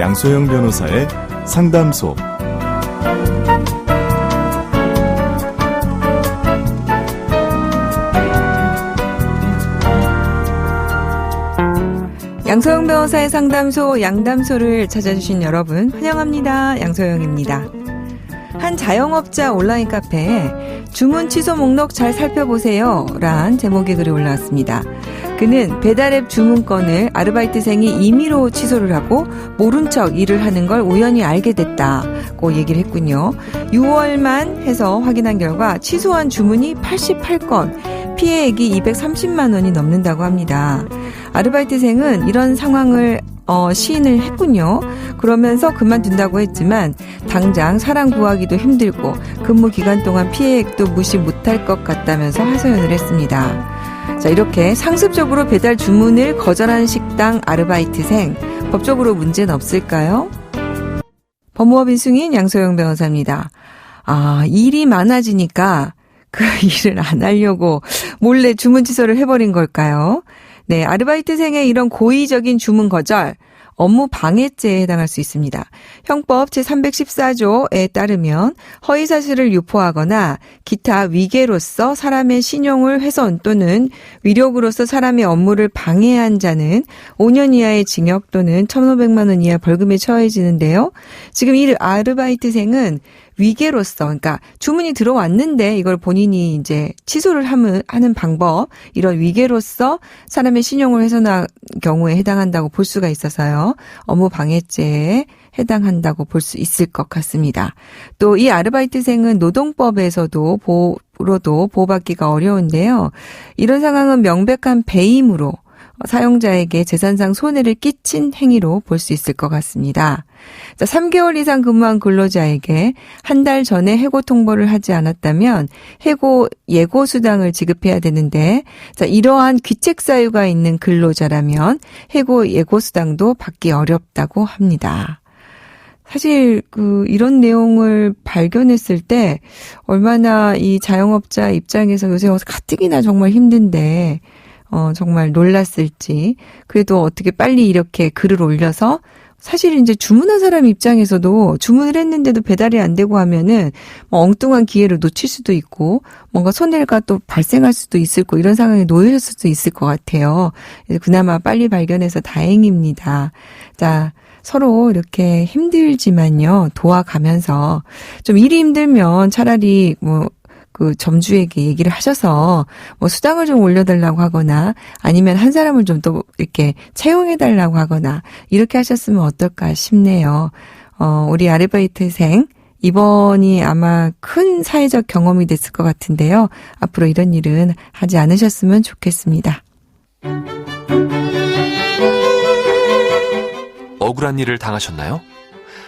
양소영 변호사의 상담소. 양소영 변호사의 상담소 양담소를 찾아주신 여러분 환영합니다. 양소영입니다. 한 자영업자 온라인 카페에 주문 취소 목록 잘 살펴보세요 란 제목의 글이 올라왔습니다. 그는 배달앱 주문건을 아르바이트생이 임의로 취소를 하고 모른 척 일을 하는 걸 우연히 알게 됐다고 얘기를 했군요. 6월만 해서 확인한 결과 취소한 주문이 88건, 피해액이 230만 원이 넘는다고 합니다. 아르바이트생은 이런 상황을 시인을 했군요. 그러면서 그만둔다고 했지만 당장 사람 구하기도 힘들고 근무 기간 동안 피해액도 무시 못할 것 같다면서 하소연을 했습니다. 자, 이렇게 상습적으로 배달 주문을 거절한 식당 아르바이트생, 법적으로 문제는 없을까요? 법무법인 승인 양소영 변호사입니다. 일이 많아지니까 그 일을 안 하려고 몰래 주문 취소를 해버린 걸까요? 네, 아르바이트생의 이런 고의적인 주문 거절, 업무 방해죄에 해당할 수 있습니다. 형법 제314조에 따르면 허위사실을 유포하거나 기타 위계로서 사람의 신용을 훼손 또는 위력으로서 사람의 업무를 방해한 자는 5년 이하의 징역 또는 1,500만 원 이하 벌금에 처해지는데요. 지금 이 아르바이트생은 위계로서, 그러니까 주문이 들어왔는데 이걸 본인이 이제 취소를 하는 방법, 이런 위계로서 사람의 신용을 훼손한 경우에 해당한다고 볼 수가 있어서요. 업무 방해죄에 해당한다고 볼 수 있을 것 같습니다. 또 이 아르바이트생은 노동법에서도 보호받기가 어려운데요. 이런 상황은 명백한 배임으로 사용자에게 재산상 손해를 끼친 행위로 볼 수 있을 것 같습니다. 자, 3개월 이상 근무한 근로자에게 한 달 전에 해고 통보를 하지 않았다면 해고 예고 수당을 지급해야 되는데, 자, 이러한 귀책 사유가 있는 근로자라면 해고 예고 수당도 받기 어렵다고 합니다. 사실 이런 내용을 발견했을 때 얼마나 이 자영업자 입장에서 요새 가뜩이나 정말 힘든데 정말 놀랐을지. 그래도 어떻게 빨리 이렇게 글을 올려서, 사실 이제 주문한 사람 입장에서도 주문을 했는데도 배달이 안 되고 하면은 엉뚱한 기회를 놓칠 수도 있고 뭔가 손해가 또 발생할 수도 있을 거, 이런 상황에 놓일 수도 있을 것 같아요. 그나마 빨리 발견해서 다행입니다. 자, 서로 이렇게 힘들지만요, 도와가면서 좀 일이 힘들면 차라리 그 점주에게 얘기를 하셔서 수당을 좀 올려달라고 하거나 아니면 한 사람을 좀 또 이렇게 채용해달라고 하거나 이렇게 하셨으면 어떨까 싶네요. 우리 아르바이트생 이번이 아마 큰 사회적 경험이 됐을 것 같은데요. 앞으로 이런 일은 하지 않으셨으면 좋겠습니다. 억울한 일을 당하셨나요?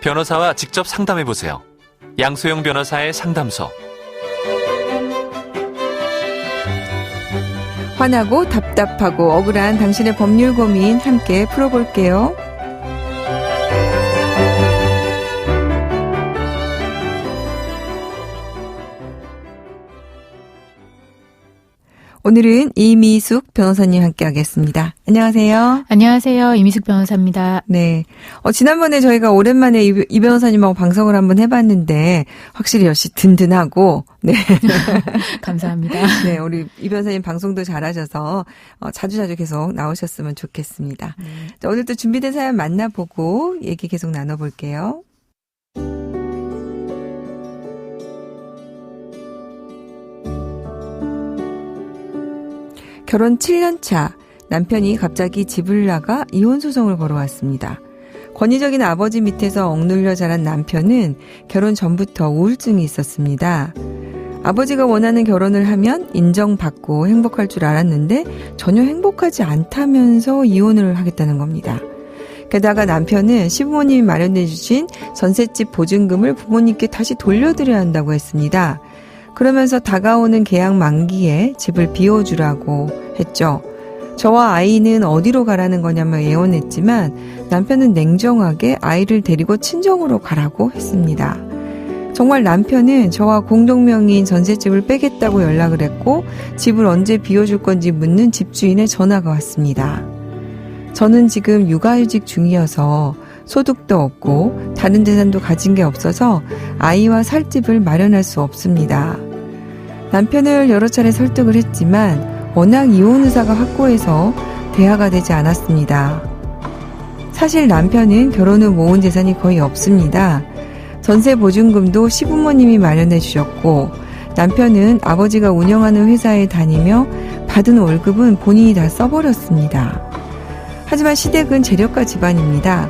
변호사와 직접 상담해보세요. 양소영 변호사의 상담소. 화나고 답답하고 억울한 당신의 법률 고민 함께 풀어볼게요. 오늘은 이미숙 변호사님 함께 하겠습니다. 안녕하세요. 안녕하세요. 이미숙 변호사입니다. 네. 지난번에 저희가 오랜만에 이 변호사님하고 방송을 한번 해봤는데 확실히 역시 든든하고, 네. 감사합니다. 네, 우리 이 변호사님 방송도 잘하셔서 자주자주 계속 나오셨으면 좋겠습니다. 자, 오늘 또 준비된 사연 만나보고 얘기 계속 나눠볼게요. 결혼 7년 차 남편이 갑자기 집을 나가 이혼 소송을 걸어왔습니다. 권위적인 아버지 밑에서 억눌려 자란 남편은 결혼 전부터 우울증이 있었습니다. 아버지가 원하는 결혼을 하면 인정받고 행복할 줄 알았는데 전혀 행복하지 않다면서 이혼을 하겠다는 겁니다. 게다가 남편은 시부모님이 마련해 주신 전셋집 보증금을 부모님께 다시 돌려드려야 한다고 했습니다. 그러면서 다가오는 계약 만기에 집을 비워주라고 했죠. 저와 아이는 어디로 가라는 거냐며 애원했지만 남편은 냉정하게 아이를 데리고 친정으로 가라고 했습니다. 정말 남편은 저와 공동명의인 전셋집을 빼겠다고 연락을 했고 집을 언제 비워줄 건지 묻는 집주인의 전화가 왔습니다. 저는 지금 육아휴직 중이어서 소득도 없고 다른 재산도 가진 게 없어서 아이와 살 집을 마련할 수 없습니다. 남편을 여러 차례 설득을 했지만 워낙 이혼 의사가 확고해서 대화가 되지 않았습니다. 사실 남편은 결혼 후 모은 재산이 거의 없습니다. 전세 보증금도 시부모님이 마련해 주셨고 남편은 아버지가 운영하는 회사에 다니며 받은 월급은 본인이 다 써버렸습니다. 하지만 시댁은 재력가 집안입니다.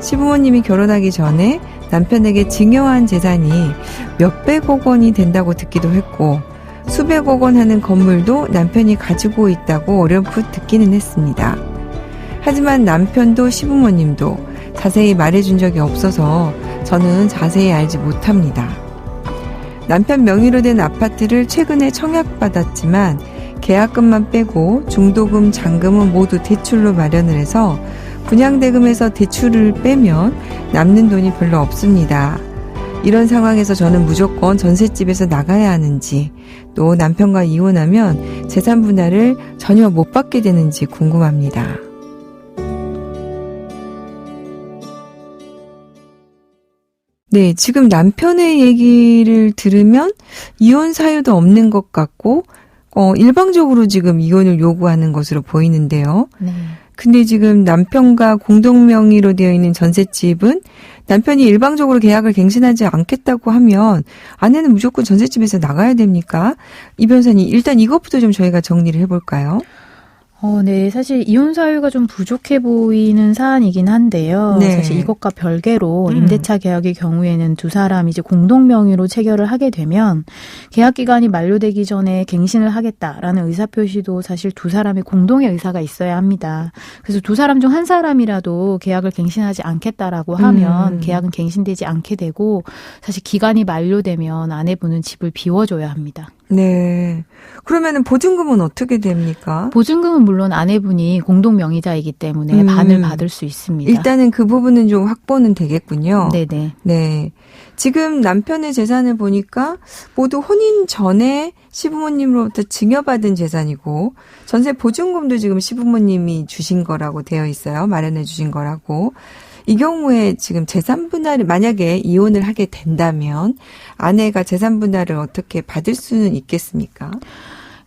시부모님이 결혼하기 전에 남편에게 증여한 재산이 몇백억 원이 된다고 듣기도 했고 수백억 원 하는 건물도 남편이 가지고 있다고 어렴풋 듣기는 했습니다. 하지만 남편도 시부모님도 자세히 말해준 적이 없어서 저는 자세히 알지 못합니다. 남편 명의로 된 아파트를 최근에 청약받았지만 계약금만 빼고 중도금, 잔금은 모두 대출로 마련을 해서 분양대금에서 대출을 빼면 남는 돈이 별로 없습니다. 이런 상황에서 저는 무조건 전셋집에서 나가야 하는지 또 남편과 이혼하면 재산 분할을 전혀 못 받게 되는지 궁금합니다. 네, 지금 남편의 얘기를 들으면 이혼 사유도 없는 것 같고 일방적으로 지금 이혼을 요구하는 것으로 보이는데요. 네. 근데 지금 남편과 공동 명의로 되어 있는 전셋집은 남편이 일방적으로 계약을 갱신하지 않겠다고 하면 아내는 무조건 전셋집에서 나가야 됩니까? 이 변호사님, 일단 이것부터 좀 저희가 정리를 해볼까요? 네. 사실 이혼 사유가 좀 부족해 보이는 사안이긴 한데요. 네. 사실 이것과 별개로 임대차 계약의 경우에는 두 사람이 이제 공동 명의로 체결을 하게 되면 계약 기간이 만료되기 전에 갱신을 하겠다라는 의사표시도 사실 두 사람의 공동의 의사가 있어야 합니다. 그래서 두 사람 중 한 사람이라도 계약을 갱신하지 않겠다라고 하면 계약은 갱신되지 않게 되고 사실 기간이 만료되면 아내분은 집을 비워줘야 합니다. 네. 그러면은 보증금은 어떻게 됩니까? 보증금은 물론 아내분이 공동 명의자이기 때문에 반을 받을 수 있습니다. 일단은 그 부분은 좀 확보는 되겠군요. 네네. 네. 지금 남편의 재산을 보니까 모두 혼인 전에 시부모님으로부터 증여받은 재산이고 전세 보증금도 지금 시부모님이 주신 거라고 되어 있어요. 마련해 주신 거라고. 이 경우에 지금 재산 분할을 만약에 이혼을 하게 된다면 아내가 재산 분할을 어떻게 받을 수는 있겠습니까?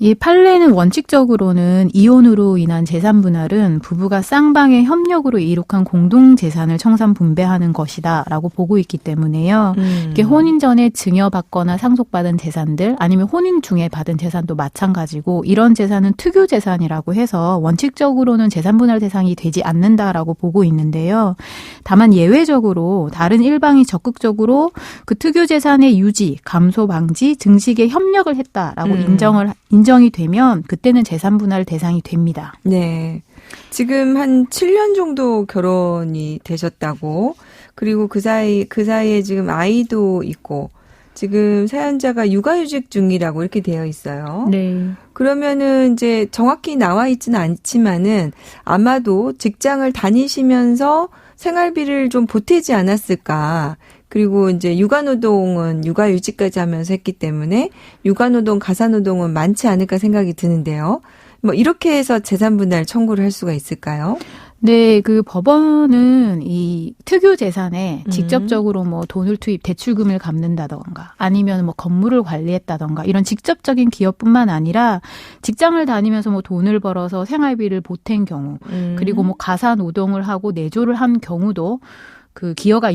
이 판례는 원칙적으로는 이혼으로 인한 재산 분할은 부부가 쌍방의 협력으로 이룩한 공동 재산을 청산 분배하는 것이다라고 보고 있기 때문에요. 이게 혼인 전에 증여받거나 상속받은 재산들 아니면 혼인 중에 받은 재산도 마찬가지고 이런 재산은 특유 재산이라고 해서 원칙적으로는 재산 분할 대상이 되지 않는다라고 보고 있는데요. 다만 예외적으로 다른 일방이 적극적으로 그 특유 재산의 유지, 감소 방지, 증식에 협력을 했다라고 인정이 되면 그때는 재산 분할 대상이 됩니다. 네. 지금 한 7년 정도 결혼이 되셨다고. 그리고 그 사이에 지금 아이도 있고 지금 사연자가 육아휴직 중이라고 이렇게 되어 있어요. 네. 그러면은 이제 정확히 나와 있지는 않지만은 아마도 직장을 다니시면서 생활비를 좀 보태지 않았을까. 그리고 이제 육아노동은 육아휴직까지 하면서 했기 때문에 육아노동, 가사노동은 많지 않을까 생각이 드는데요. 뭐 이렇게 해서 재산분할 청구를 할 수가 있을까요? 네, 그 법원은 이 특유 재산에 직접적으로 뭐 돈을 투입, 대출금을 갚는다던가 아니면 뭐 건물을 관리했다던가 이런 직접적인 기여뿐만 아니라 직장을 다니면서 뭐 돈을 벌어서 생활비를 보탠 경우 그리고 뭐 가사 노동을 하고 내조를 한 경우도 그 기여가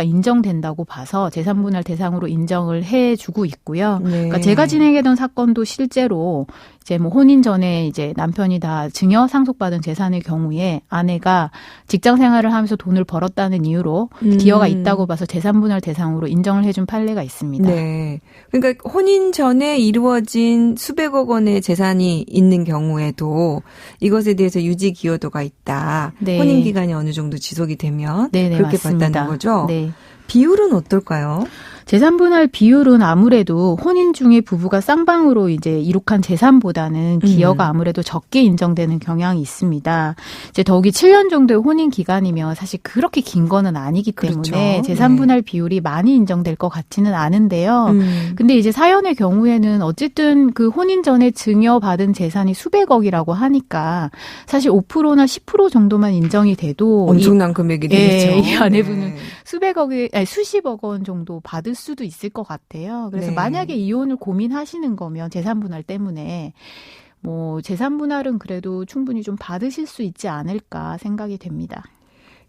인정된다고 봐서 재산분할 대상으로 인정을 해주고 있고요. 네. 그러니까 제가 진행했던 사건도 실제로 이제 뭐 혼인 전에 이제 남편이 다 증여 상속받은 재산의 경우에 아내가 직장 생활을 하면서 돈을 벌었다는 이유로 기여가 있다고 봐서 재산분할 대상으로 인정을 해준 판례가 있습니다. 네. 그러니까 혼인 전에 이루어진 수백억 원의 재산이 있는 경우에도 이것에 대해서 유지 기여도가 있다. 네. 혼인 기간이 어느 정도 지속이 되면 네네, 그렇게 맞습니다. 봤다는 거죠. 네. 비율은 어떨까요? 재산분할 비율은 아무래도 혼인 중에 부부가 쌍방으로 이제 이룩한 재산보다는 기여가 아무래도 적게 인정되는 경향이 있습니다. 이제 더욱이 7년 정도의 혼인 기간이면 사실 그렇게 긴 거는 아니기 때문에 그렇죠. 재산분할 비율이 많이 인정될 것 같지는 않은데요. 근데 이제 사연의 경우에는 어쨌든 그 혼인 전에 증여받은 재산이 수백억이라고 하니까 사실 5%나 10% 정도만 인정이 돼도 엄청난 금액이 되겠죠. 이 아내분은 네. 수십억 원 정도 받을 수도 있을 것 같아요. 그래서 네. 만약에 이혼을 고민하시는 거면 재산분할 때문에 뭐 재산분할은 그래도 충분히 좀 받으실 수 있지 않을까 생각이 됩니다.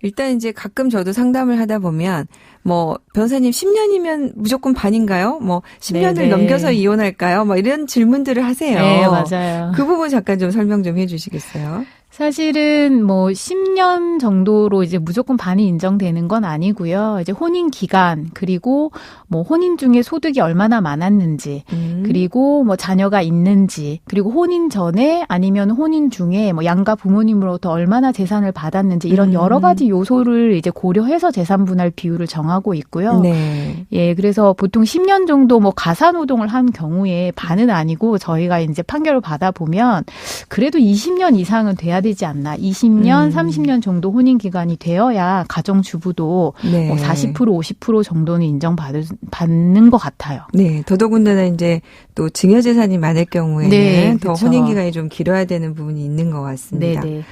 일단 이제 가끔 저도 상담을 하다 보면 뭐 변호사님 10년이면 무조건 반인가요? 뭐 10년을 네네. 넘겨서 이혼할까요? 뭐 이런 질문들을 하세요. 네, 맞아요. 그 부분 잠깐 좀 설명 좀 해주시겠어요? 사실은 뭐 10년 정도로 이제 무조건 반이 인정되는 건 아니고요. 이제 혼인 기간 그리고 뭐 혼인 중에 소득이 얼마나 많았는지 그리고 뭐 자녀가 있는지 그리고 혼인 전에 아니면 혼인 중에 뭐 양가 부모님으로부터 얼마나 재산을 받았는지 이런 여러 가지 요소를 이제 고려해서 재산분할 비율을 정하고 있고요. 네. 예, 그래서 보통 10년 정도 뭐 가사노동을 한 경우에 반은 아니고 저희가 이제 판결을 받아보면 그래도 20년 이상은 돼야 되지 않나. 20년, 30년 정도 혼인 기간이 되어야 가정주부도 네. 뭐 40%, 50% 정도는 인정받는 것 같아요. 네. 더더군다나 이제 또 증여재산이 많을 경우에는 네, 더 그쵸. 혼인 기간이 좀 길어야 되는 부분이 있는 것 같습니다. 네네.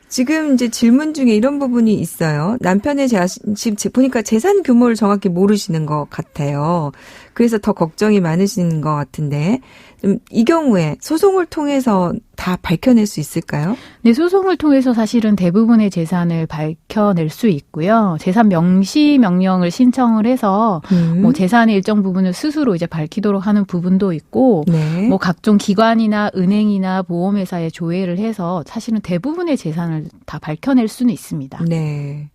지금 이제 질문 중에 이런 부분이 있어요. 남편의 지금 보니까 재산 규모를 정확히 모르시는 것 같아요. 그래서 더 걱정이 많으시는 것 같은데 이 경우에 소송을 통해서 다 밝혀낼 수 있을까요? 네, 소송을 통해서 사실은 대부분의 재산을 밝혀낼 수 있고요. 재산 명시 명령을 신청을 해서 뭐 재산의 일정 부분을 스스로 이제 밝히도록 하는 부분도 있고 네. 뭐 각종 기관이나 은행이나 보험회사에 조회를 해서 사실은 대부분의 재산을 다 밝혀낼 수는 있습니다. 네.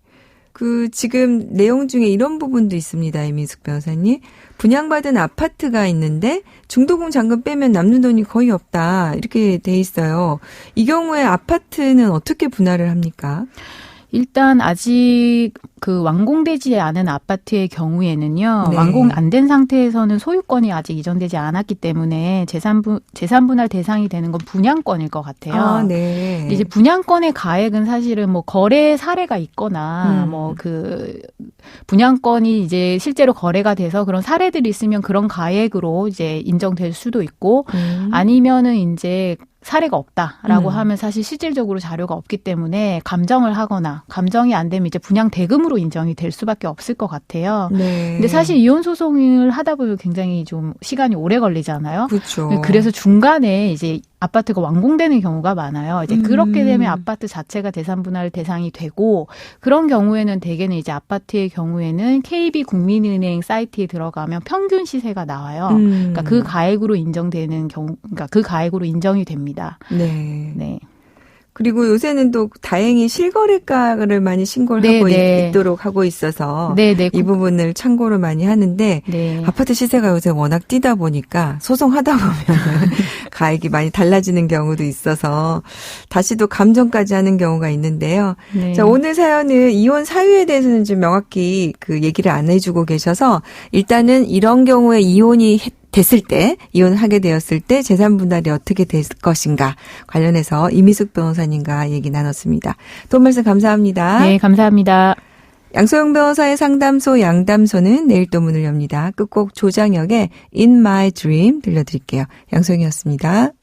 그 지금 내용 중에 이런 부분도 있습니다. 이민숙 변호사님. 분양받은 아파트가 있는데 중도금 잔금 빼면 남는 돈이 거의 없다. 이렇게 돼 있어요. 이 경우에 아파트는 어떻게 분할을 합니까? 일단 아직 그 완공되지 않은 아파트의 경우에는요. 네. 완공 안 된 상태에서는 소유권이 아직 이전되지 않았기 때문에 재산분할 대상이 되는 건 분양권일 것 같아요. 아, 네. 이제 분양권의 가액은 사실은 뭐 거래 사례가 있거나 뭐 그 분양권이 이제 실제로 거래가 돼서 그런 사례들이 있으면 그런 가액으로 이제 인정될 수도 있고 아니면은 이제 사례가 없다라고 하면 사실 실질적으로 자료가 없기 때문에 감정을 하거나 감정이 안 되면 이제 분양 대금으로 인정이 될 수밖에 없을 것 같아요. 네. 근데 사실 이혼 소송을 하다 보면 굉장히 좀 시간이 오래 걸리잖아요. 그렇죠. 그래서 중간에 이제 아파트가 완공되는 경우가 많아요. 이제 그렇게 되면 아파트 자체가 재산분할 대상이 되고 그런 경우에는 대개는 이제 아파트의 경우에는 KB국민은행 사이트에 들어가면 평균 시세가 나와요. 그러니까 그 가액으로 인정되는 경우, 그러니까 그 가액으로 인정이 됩니다. 네. 네. 그리고 요새는 또 다행히 실거래가를 많이 신고를 네, 하고 네. 있도록 하고 있어서 네, 네. 이 부분을 참고를 많이 하는데 네. 아파트 시세가 요새 워낙 뛰다 보니까 소송하다 보면 가액이 많이 달라지는 경우도 있어서 다시 또 감정까지 하는 경우가 있는데요. 네. 자, 오늘 사연은 이혼 사유에 대해서는 좀 명확히 그 얘기를 안 해주고 계셔서 일단은 이런 경우에 이혼이 됐을 때, 이혼하게 되었을 때 재산 분할이 어떻게 될 것인가 관련해서 이미숙 변호사님과 얘기 나눴습니다. 도움 말씀 감사합니다. 네, 감사합니다. 양소영 변호사의 상담소 양담소는 내일 또 문을 엽니다. 끝곡 조장혁의 In My Dream 들려드릴게요. 양소영이었습니다.